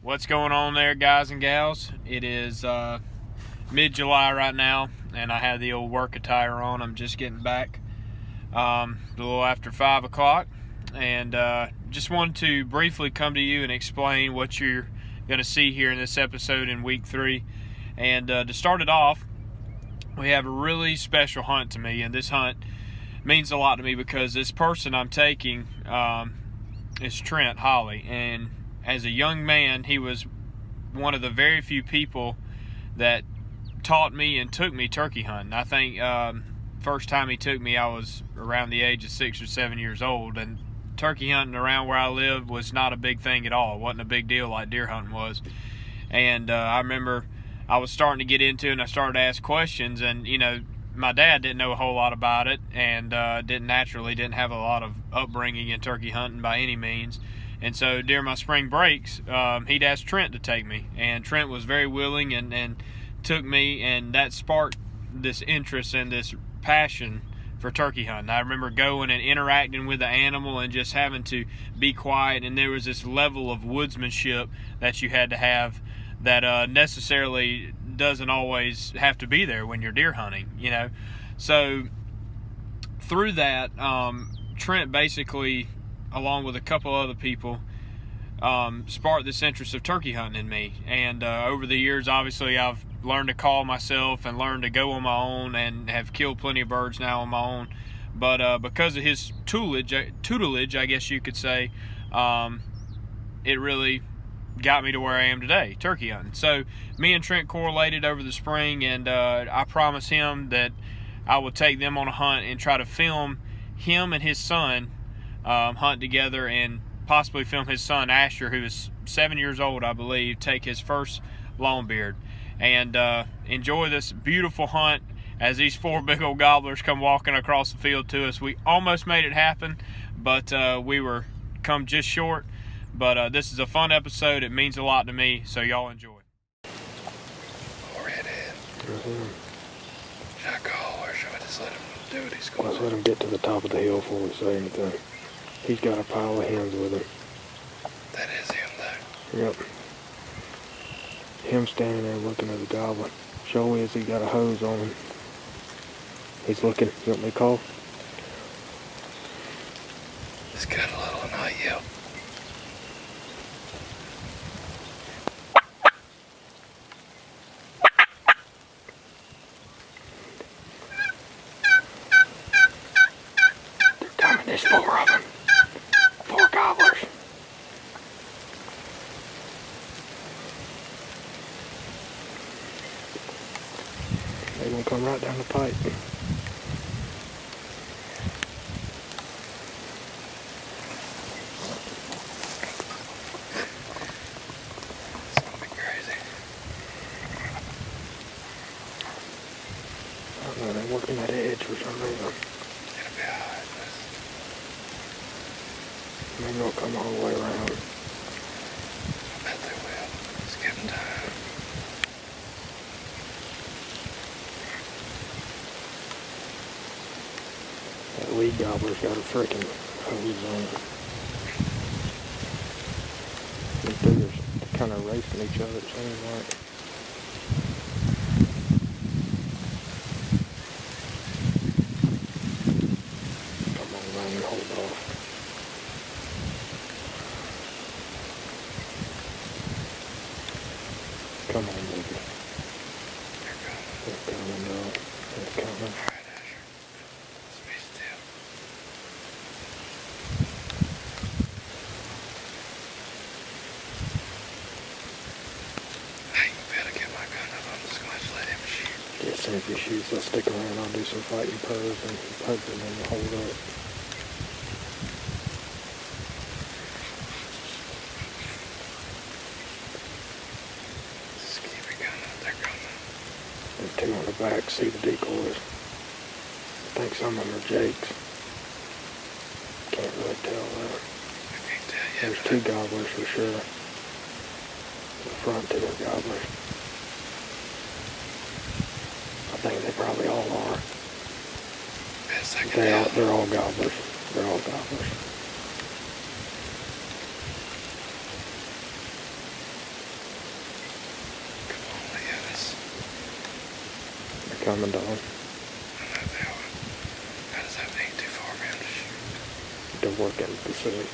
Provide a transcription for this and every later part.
What's going on there, guys and gals? It is mid-July right now, and I have the old work attire on. I'm just getting back a little after 5 o'clock, and just wanted to briefly come to you and explain what you're going to see here in this episode in week 3. And to start it off, we have a really special hunt to me, and this hunt means a lot to me because this person I'm taking is Trent Holly, and as a young man, he was one of the very few people that taught me and took me turkey hunting. I think first time he took me, I was around the age of 6 or 7 years old, and turkey hunting around where I lived was not a big thing at all. It wasn't a big deal like deer hunting was. And I remember I was starting to get into it, and I started to ask questions, and my dad didn't know a whole lot about it, and didn't have a lot of upbringing in turkey hunting by any means. And so during my spring breaks, he'd asked Trent to take me, and Trent was very willing and took me, and that sparked this interest and this passion for turkey hunting. I remember going and interacting with the animal and just having to be quiet, and there was this level of woodsmanship that you had to have that necessarily doesn't always have to be there when you're deer hunting, So through that, Trent basically, along with a couple other people, sparked this interest of turkey hunting in me. And over the years, obviously, I've learned to call myself and learned to go on my own and have killed plenty of birds now on my own. But because of his tutelage, I guess you could say, it really got me to where I am today, turkey hunting. So me and Trent correlated over the spring, and I promised him that I would take them on a hunt and try to film him and his son hunt together, and possibly film his son Asher, who is 7 years old, I believe, take his first longbeard, and enjoy this beautiful hunt as these 4 big old gobblers come walking across the field to us. We almost made it happen, but we were come just short. But this is a fun episode. It means a lot to me, so y'all enjoy. Redhead. Should I call, or should I just let him do what he's going to do? Let's let him get to the top of the hill before we say anything. He's got a pile of hens with him. That is him, though. Yep. Him standing there looking at the gobbler. Show is he got a hose on him. He's looking. You want me to call? He's got a little night yelp. There's 4 of them. 4 gobblers. They're gonna come right down the pipe. It's gonna be crazy. I don't know, they're working that edge for some reason. It'll be alright. Maybe they'll come all the way around. I bet they will. Just give them time. That lead gobbler's got a freaking hose on it. These two are kind of racing each other, it seems like. Come on, man, hold off. Come on, baby. They're coming, though. They're coming. Alright, Asher. Let's be still. Hey, you better get my gun up. I'm just going to let him shoot. Yeah, so if he shoots, I'll stick around. I'll do some fighting purrs and hoping them to hold up. Two on the back, see the decoys. I think some of them are jakes. Can't really tell that. I can't tell you. There's 2 gobblers for sure. The front 2 are gobblers. I think they probably all are. Best I can tell. They're all gobblers. They're all gobblers. coming, dog. How does that make too far around to shoot? To work in the Pacific.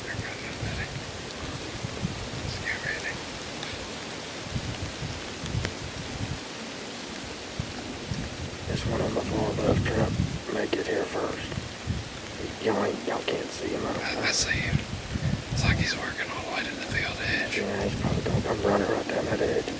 There goes my buddy. Let's get ready. This one on the far left truck may get here first. Y'all can't see him. I see him. It's like he's working all the way to the field edge. Yeah, he's probably gonna come running right down that edge.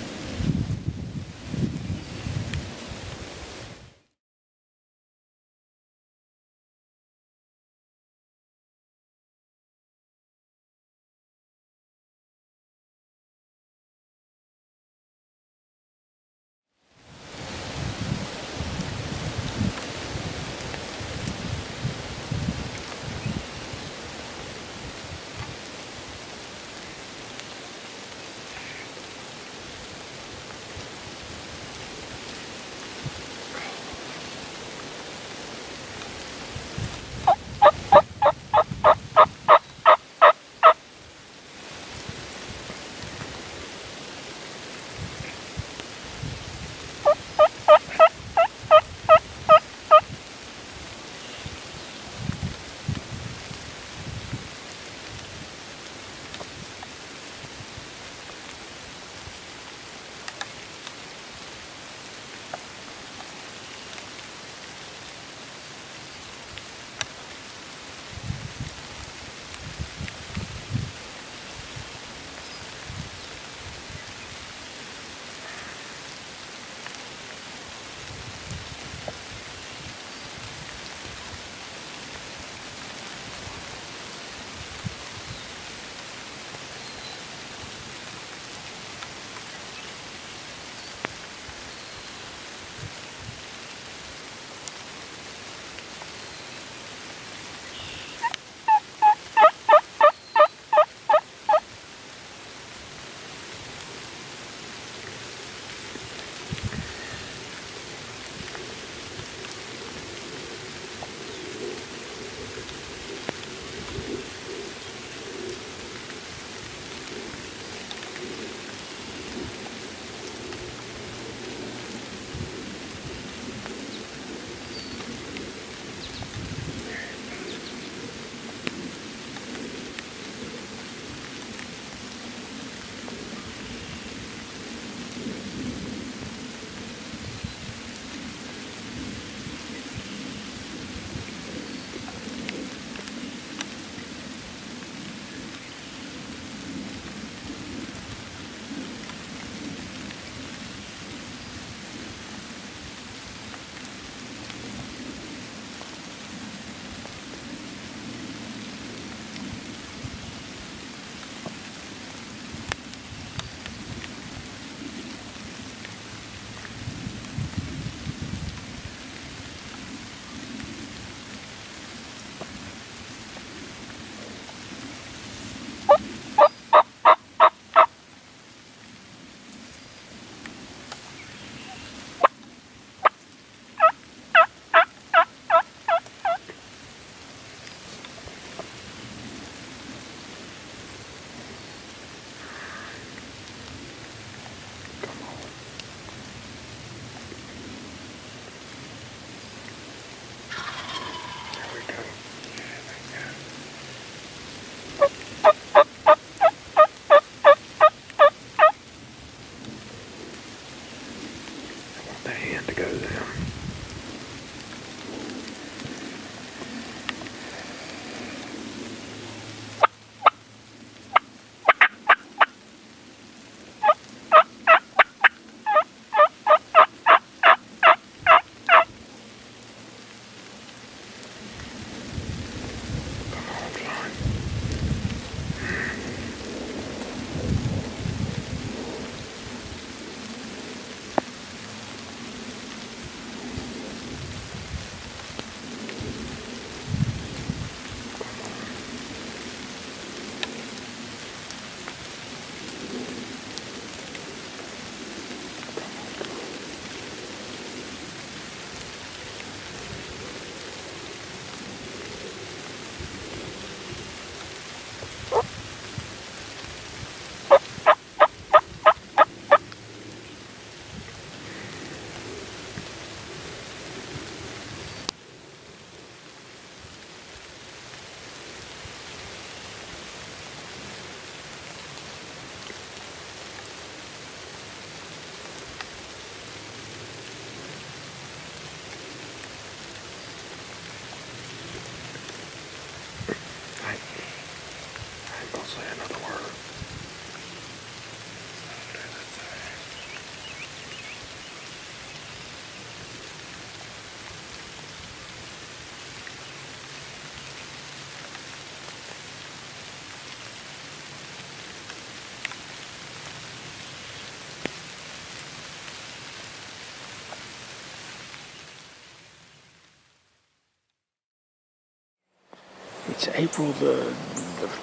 It's April the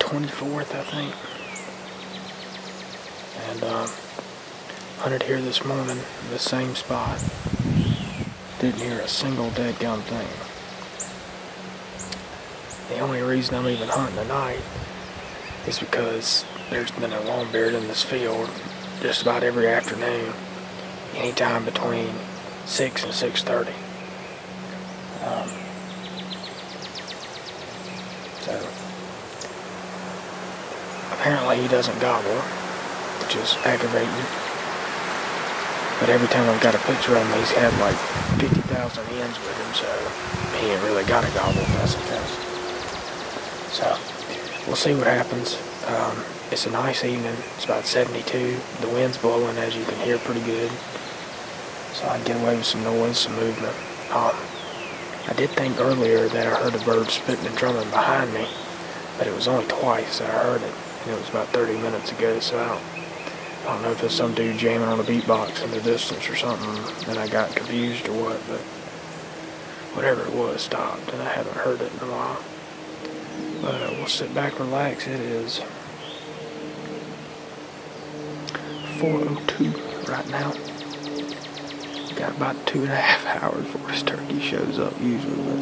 24th, I think. And hunted here this morning, the same spot. Didn't hear a single dead gum thing. The only reason I'm even hunting tonight is because there's been a longbeard in this field just about every afternoon, anytime between 6 and 6:30. So apparently he doesn't gobble, which is aggravating. But every time I've got a picture of him, he's had like 50,000 hens with him, so he ain't really got a gobble if that's the case. So we'll see what happens. It's a nice evening. It's about 72. The wind's blowing, as you can hear, pretty good. So I can get away with some noise, some movement. I did think earlier that I heard a bird spitting and drumming behind me, but it was only twice that I heard it, and it was about 30 minutes ago, so I don't know if it's some dude jamming on a beatbox in the distance or something, and I got confused or what, but whatever it was stopped, and I haven't heard it in a while. But we'll sit back, relax. It is 4:02 right now. Got about 2.5 hours before this turkey shows up usually, but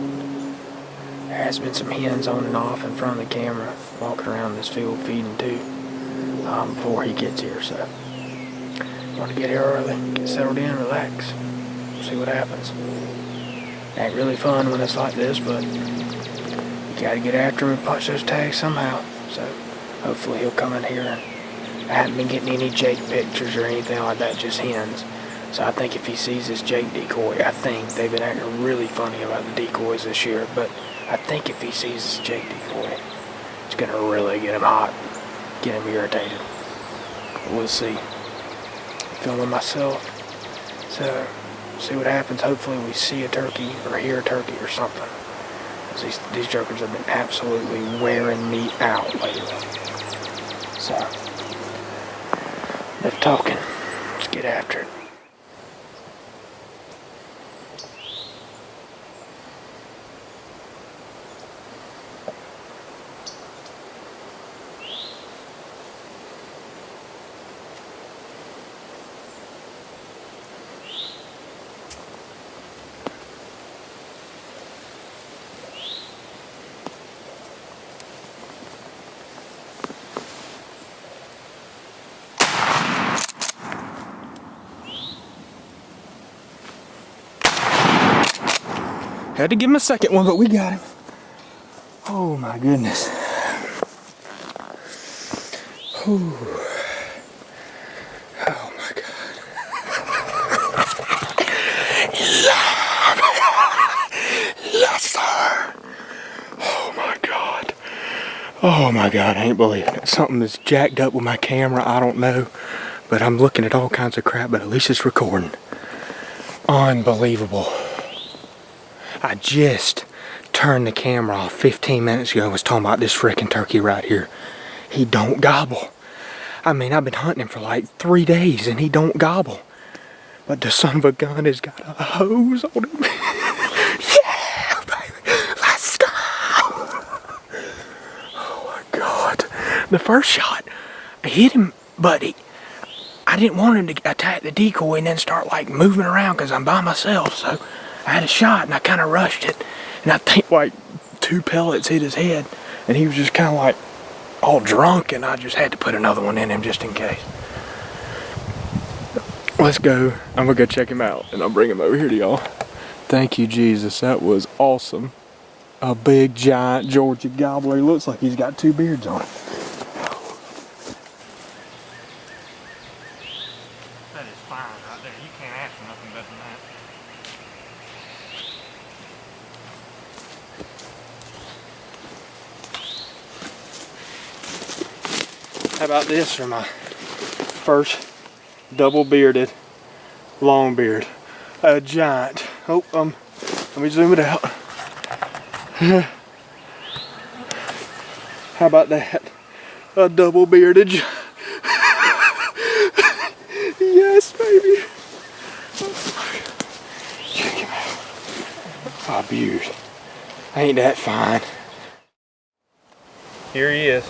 there has been some hens on and off in front of the camera walking around this field feeding too before he gets here, so I want to get here early, get settled in, relax, see what happens. Ain't really fun when it's like this, but you gotta get after him and punch those tags somehow, so hopefully he'll come in here. And I haven't been getting any Jake pictures or anything like that, just hens. So I think if he sees this Jake decoy, I think they've been acting really funny about the decoys this year, but I think if he sees this Jake decoy, it's gonna really get him hot, get him irritated. We'll see. Filming myself, so see what happens. Hopefully we see a turkey or hear a turkey or something. These jokers have been absolutely wearing me out lately. So, enough talking. Let's get after it. Had to give him a second one, but we got him. Oh my goodness. Ooh. Oh my God. Yes, sir. Oh my God. Oh my God, I ain't believing it. Something that's jacked up with my camera, I don't know. But I'm looking at all kinds of crap, but at least it's recording. Unbelievable. I just turned the camera off 15 minutes ago and was talking about this frickin' turkey right here. He don't gobble. I mean, I've been hunting him for like 3 days and he don't gobble. But the son of a gun has got a hose on him. Yeah, baby, let's go. Oh my God. The first shot, I hit him, but I didn't want him to attack the decoy and then start like moving around because I'm by myself, so I had a shot and I kind of rushed it, and I think like 2 pellets hit his head, and he was just kind of like all drunk, and I just had to put another one in him just in case. Let's go. I'm gonna go check him out, and I'll bring him over here to y'all. Thank you, Jesus. That was awesome. A big, giant Georgia gobbler. He looks like he's got 2 beards on him. That is fine right there. You can't ask for nothing better than that. How about this for my first double bearded long beard? A giant. Oh, let me zoom it out. How about that? A double bearded giant. Yes, baby. Check him out. Oh, beaut. Ain't that fine? Here he is.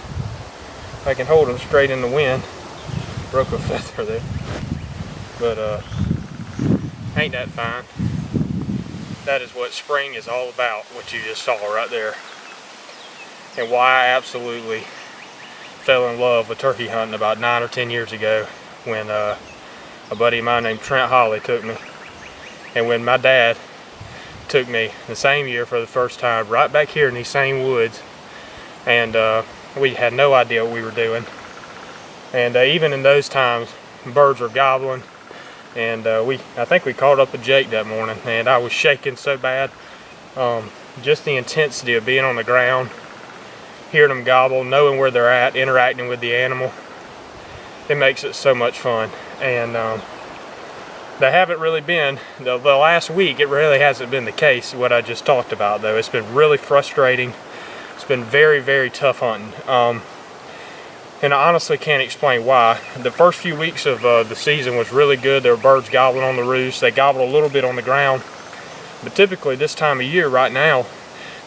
I can hold him straight in the wind. Broke a feather there. But ain't that fine? That is what spring is all about, what you just saw right there. And why I absolutely fell in love with turkey hunting about 9 or 10 years ago when a buddy of mine named Trent Holly took me. And when my dad took me the same year for the first time, right back here in these same woods. And we had no idea what we were doing. And even in those times, birds were gobbling. And I think we caught up with Jake that morning, and I was shaking so bad. Just the intensity of being on the ground, hearing them gobble, knowing where they're at, interacting with the animal, it makes it so much fun. And they haven't really been, the last week, it really hasn't been the case, what I just talked about though. It's been really frustrating. It's been very, very tough hunting. And I honestly can't explain why. The first few weeks of the season was really good. There were birds gobbling on the roost. They gobbled a little bit on the ground. But typically this time of year right now,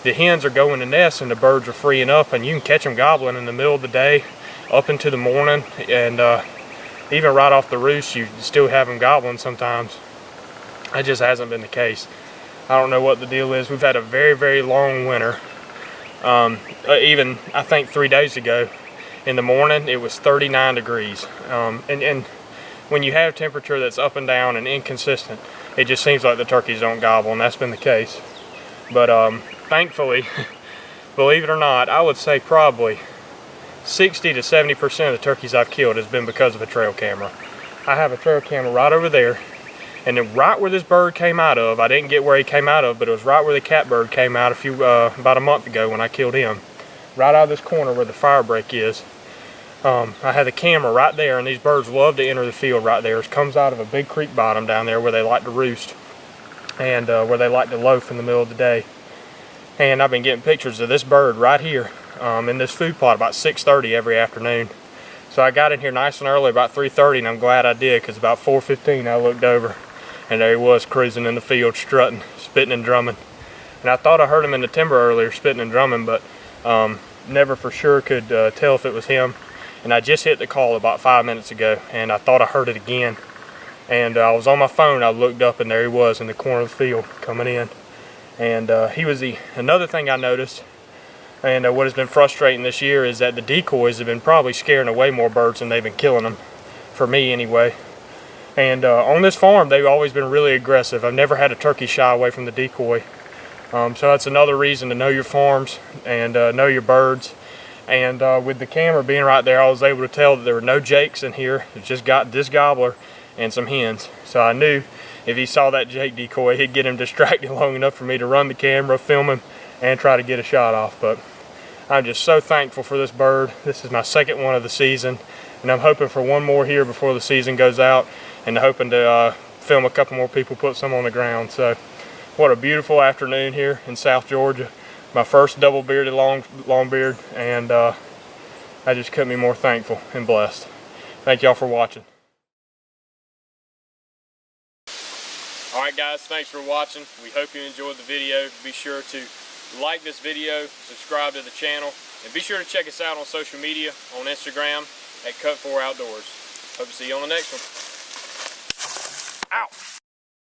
the hens are going to nest and the birds are freeing up, and you can catch them gobbling in the middle of the day up into the morning, and even right off the roost you still have them gobbling sometimes. That just hasn't been the case. I don't know what the deal is. We've had a very, very long winter. Even I think 3 days ago in the morning it was 39 degrees. And when you have temperature that's up and down and inconsistent, it just seems like the turkeys don't gobble, and that's been the case. But thankfully, believe it or not, I would say probably 60 to 70% of the turkeys I've killed has been because of a trail camera. I have a trail camera right over there, and then right where this bird came out of, I didn't get where he came out of, but it was right where the catbird came out about a month ago when I killed him. Right out of this corner where the fire break is. I had the camera right there, and these birds love to enter the field right there. It comes out of a big creek bottom down there where they like to roost, and where they like to loaf in the middle of the day. And I've been getting pictures of this bird right here in this food plot about 6:30 every afternoon. So I got in here nice and early, about 3:30, and I'm glad I did, because about 4:15 I looked over and there he was cruising in the field, strutting, spitting and drumming. And I thought I heard him in the timber earlier spitting and drumming, but never for sure could tell if it was him. And I just hit the call about 5 minutes ago, and I thought I heard it again. And I was on my phone, I looked up, and there he was in the corner of the field coming in. And he was another thing I noticed, and what has been frustrating this year, is that the decoys have been probably scaring away more birds than they've been killing them, for me anyway. And on this farm, they've always been really aggressive. I've never had a turkey shy away from the decoy. So that's another reason to know your farms and know your birds. And with the camera being right there, I was able to tell that there were no jakes in here. It just got this gobbler and some hens. So I knew if he saw that jake decoy, he'd get him distracted long enough for me to run the camera, film him, and try to get a shot off. But I'm just so thankful for this bird. This is my second one of the season, and I'm hoping for one more here before the season goes out, and hoping to film a couple more people, put some on the ground. So what a beautiful afternoon here in South Georgia. My first double bearded long beard, and I just couldn't be more thankful and blessed. Thank y'all for watching. Alright guys, thanks for watching. We hope you enjoyed the video. Be sure to like this video, subscribe to the channel, and be sure to check us out on social media, on Instagram at Cut4Outdoors. Hope to see you on the next one. Ow!